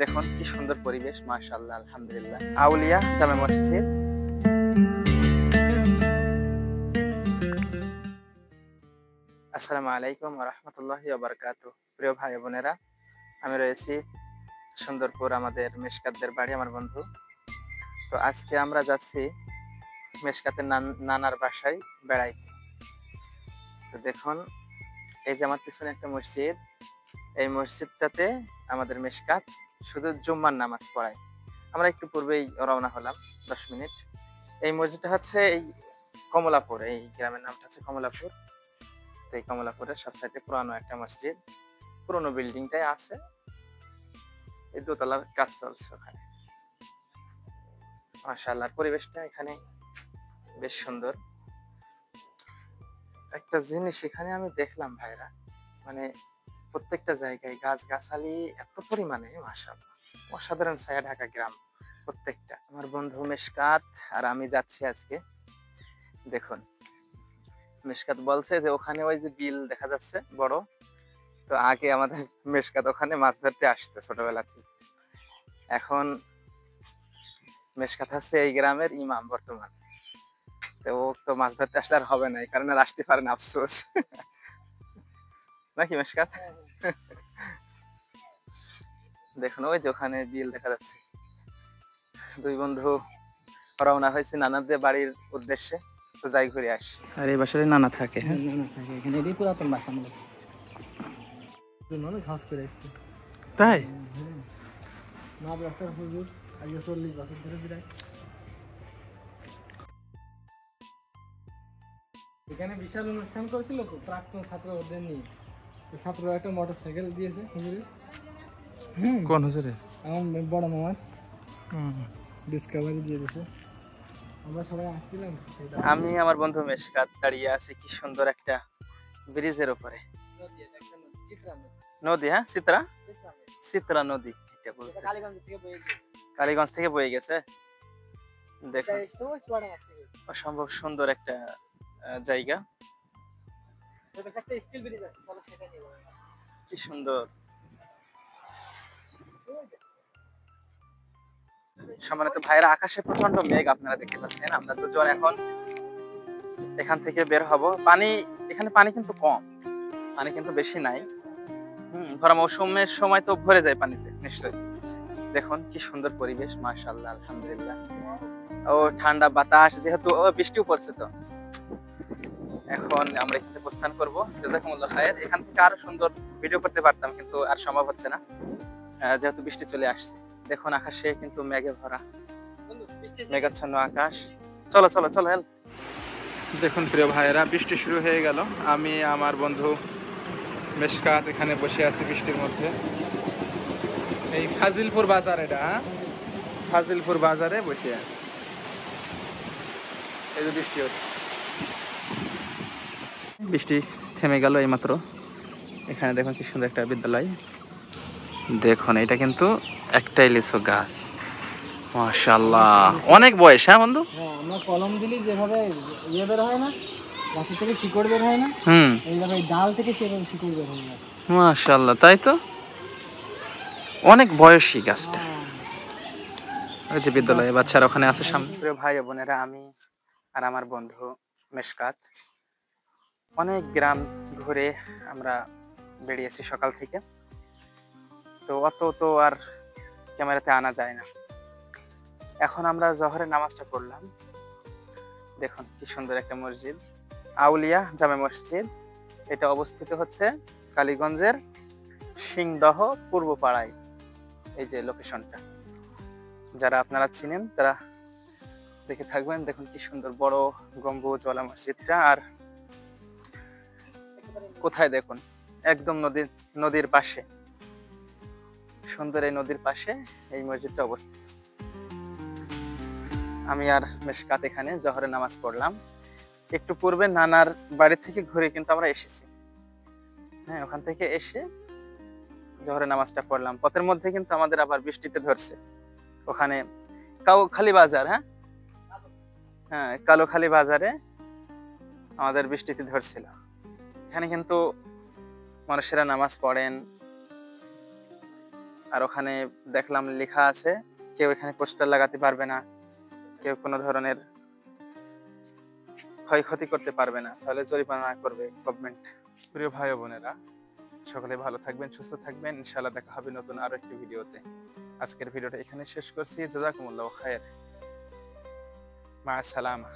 দেখুন কি সুন্দর পরিবেশ, মাশাআল্লাহ, আলহামদুলিল্লাহ। আউলিয়া জামে মসজিদ। আসসালামু আলাইকুম ওয়া রাহমাতুল্লাহি ওয়া বারাকাতুহু। প্রিয় ভাই বোনেরা, আমি রয়েছি সুন্দরপুর, আমাদের মেশকাতদের বাড়ি, আমার বন্ধু। তো আজকে আমরা যাচ্ছি মেশকাতের নানার বাসায় বেড়াইতে। তো দেখুন, এই যে আমার পিছনে একটা মসজিদ, এই মসজিদটাতে আমাদের মেশকাত শুধু জুম্মার নামাজ পড়ায়। আমরা একটু পূর্বেই রওনা হলাম, 10 মিনিট। এই মসজিদটা হচ্ছে এই কমলাপুর, এই গ্রামের নামটা হচ্ছে কমলাপুর। তো এই কমলাপুরের সবচাইতে পুরানো একটা মসজিদ, পুরোনো বিল্ডিংটাই আছে, এই দোতলার কাজ চলছে ওখানে। মাশাআল্লাহ, পরিবেশটা এখানে বেশ সুন্দর। একটা জিনিস এখানে আমি দেখলাম ভাইরা, মানে প্রত্যেকটা জায়গায় গাছ গাছালি এত পরিমাণে, মাশাআল্লাহ, অসাধারণ ছায়া ঢাকা গ্রাম প্রত্যেকটা। আমার বন্ধু মেশকাত আর আমি যাচ্ছি আজকে। দেখুন, মেশকাত বলছে যে ওখানে ওই যে বিল দেখা যাচ্ছে বড়, তো আগে আমাদের মেশকাত ওখানে মাছ ধরতে আসতে ছোটবেলাতে। এখন মেশকাত হচ্ছে এই গ্রামের ইমাম বর্তমান। তো ও তো মাছ ধরতে আসলে আর হবে না, এই কারণে আর আসতে পারে না, আফসোস। নাকি মেশকাত? দেখুন ওই যে ওখানে বিল দেখা যাচ্ছে। দুই বন্ধু রওনা হয়েছে নানাদের বাড়ির উদ্দেশ্যে। তো যাই ঘুরে আসি। আর এই বাসায় নানা থাকে। হ্যাঁ, নানা থাকে এখানে, এটাই পুরাতন বাসা আমাদের। মানুষ হাস করে এসছে তাই? মাদ্রাসার হুজুর আগে 40 বছর ধরে বিরায় এখানে বিশাল অনুষ্ঠান করেছিল তো প্রাক্তন ছাত্র ওদের নিয়ে। তো ছাত্ররা একটা মোটর সাইকেল দিয়েছে হুজুরে। কোন হুজুরে? আমার বড় মামার ডিসকাভারি দিয়ে দিয়েছে। আমরা সবাই আসছিলাম সেটা। আমি আমার বন্ধু মেশকাত দাঁড়িয়ে আছি কি সুন্দর একটা ব্রিজের উপরে। নদী, হ্যাঁ, চিত্রা চিত্রা নদী, এটা বলতে কালীগঞ্জ থেকে বয়ে গেছে। দেখুন অসম্ভব সুন্দর একটা জায়গা, কি সুন্দর। সম্মানিত ভাইরা, আকাশে প্রচন্ড মেঘ আপনারা দেখতে পাচ্ছেন। আমরা দুজন এখন এখান থেকে বের হব। পানি, এখানে পানি কিন্তু কম, পানি কিন্তু বেশি নাই। ভরা মৌসুমের সময় তো ভরে যায় পানিতে নিশ্চয়ই। দেখুন কি সুন্দর পরিবেশ, মাশাআল্লাহ, আলহামদুলিল্লাহ। ও ঠান্ডা বাতাস, যেহেতু বৃষ্টিও পড়ছে, তো এখন আমরা এখানে প্রস্থান করবো। জাযাকুমুল্লাহ খায়ের। এখান থেকে আরো সুন্দর ভিডিও করতে পারতাম, কিন্তু আর সম্ভব হচ্ছে না, যেহেতু বৃষ্টি চলে আসছে। দেখুন আকাশে কিন্তু মেঘে ভরা, মেঘাচ্ছন্ন আকাশ। চলো চলো চলো। দেখুন প্রিয় ভাইয়েরা, বৃষ্টি শুরু হয়ে গেল। আমি আমার বন্ধু মেশকাত এখানে বসে আছি বৃষ্টির মধ্যে। এই ফাজিলপুর বাজার, এটা ফাজিলপুর বাজারে বসে আছি। এই যে বৃষ্টি হচ্ছে, বৃষ্টি থেমে গেল এইমাত্র। এখানে দেখুন কি সুন্দর একটা বিদ্যালয়। দেখুন এটা কিন্তু একটাই লিচু গাছ, মাশাআল্লাহ, অনেক বয়স। হ্যাঁ বন্ধু, হ্যাঁ, আমরা কলম দিলি যেভাবে ইয়ে বের হয় না, গাছের থেকে শিকড় বের হয় না, এইভাবে ডাল থেকে সেভাবে শিকড় বের হয় না। মাশাআল্লাহ, তাই তো, অনেক বয়সী গাছটা। ওই যে বিদ্যালয়ে বাচ্চারা ওখানে আছে সামনে। প্রিয় ভাই বোনেরা, আমি আর আমার বন্ধু মেশকাত অনেক গ্রাম ঘুরে আমরা বেরিয়েছি সকাল থেকে। তো অত তো আর ক্যামেরাতে আনা যায় না। এখন আমরা জোহরের নামাজটা পড়লাম। দেখুন কি সুন্দর একটা মসজিদ, আউলিয়া জামে মসজিদ। এটা অবস্থিত হচ্ছে কালীগঞ্জের সিংদহ পূর্ব পাড়ায়। এই যে লোকেশনটা, যারা আপনারা চিনেন তারা দেখে থাকবেন। দেখুন কি সুন্দর বড় গম্বুজওয়ালা মসজিদটা। আর কোথায় দেখুন, একদম নদীর পাশে, সুন্দর এই নদীর পাশে এই মসজিদটা অবস্থিত। আমি আর মেশকাত এখানে জোহরের নামাজ পড়লাম। একটু পূর্বে নানার বাড়ি থেকে ঘুরে কিন্তু আমরা এসেছি। হ্যাঁ, ওখান থেকে এসে জোহরের নামাজটা পড়লাম। পথের মধ্যে কিন্তু আমাদের আবার বৃষ্টিতে ধরছে ওখানে কাউখালী বাজার। হ্যাঁ হ্যাঁ, কালুখালী বাজারে আমাদের বৃষ্টিতে ধরছিল। এখানে কিন্তু মানুষেরা নামাজ পড়েন, আর ওখানে দেখলাম লেখা আছে কেউ এখানে পোস্টার লাগাতে পারবে না, কেউ কোনো ধরনের ক্ষয়ক্ষতি করতে পারবে না, তাহলে জরিমানা করবে গভর্নমেন্ট। প্রিয় ভাই ও বোনেরা, সকলে ভালো থাকবেন, সুস্থ থাকবেন, ইনশাআল্লাহ দেখা হবে নতুন আরো একটি ভিডিওতে। আজকের ভিডিওটা এখানে শেষ করছি। জাযাকুমুল্লাহু খায়র, মা আসসালামা।